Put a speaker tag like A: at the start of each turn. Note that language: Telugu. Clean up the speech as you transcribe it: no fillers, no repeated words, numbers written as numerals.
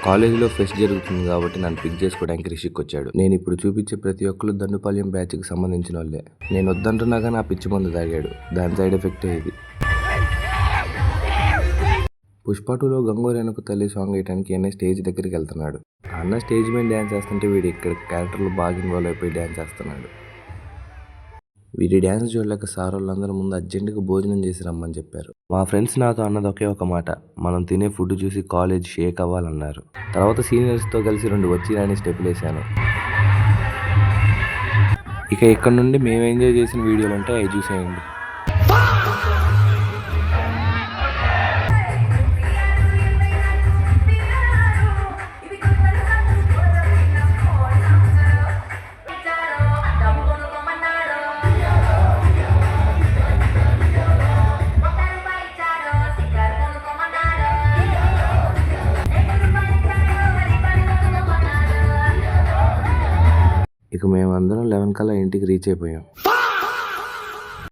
A: కాలేజీలో ఫెస్ట్ జరుగుతుంది కాబట్టి నన్ను పిక్ చేసుకోవడానికి రిషిక్ వచ్చాడు. నేను ఇప్పుడు చూపించే ప్రతి ఒక్కరు దండుపాలెం బ్యాచ్కి సంబంధించిన వాళ్ళే. నేను వద్దంటున్నా కానీ ఆ పిచ్చి మందు తాగాడు. దాని సైడ్ ఎఫెక్టే ఇది. పుష్ప 2లో గంగోరేణుకు తల్లి సాంగ్ వేయడానికి అన్న స్టేజ్ దగ్గరికి వెళ్తున్నాడు. అన్న స్టేజ్ మీద డ్యాన్స్ చేస్తుంటే వీడు ఇక్కడ క్యారెక్టర్లు బాగా ఇన్వాల్వ్ అయిపోయి డ్యాన్స్ చేస్తున్నాడు. వీడి డ్యాన్స్ చూడలేక సార్ వాళ్ళందరూ ముందు అర్జెంటుగా భోజనం చేసి రమ్మని చెప్పారు. మా ఫ్రెండ్స్ నాతో అన్నది ఒకే ఒక మాట, మనం తినే ఫుడ్ చూసి కాలేజ్ షేక్ అవ్వాలన్నారు. తర్వాత సీనియర్స్తో కలిసి 2 వచ్చి రాని స్టెప్పులు వేసాను. ఇక ఇక్కడ నుండి మేము ఎంజాయ్ చేసిన వీడియోలు ఉంటాయి, అవి చూసేయండి. ఇక మేమందరం 11 కల్లా ఇంటికి రీచ్ అయిపోయాం.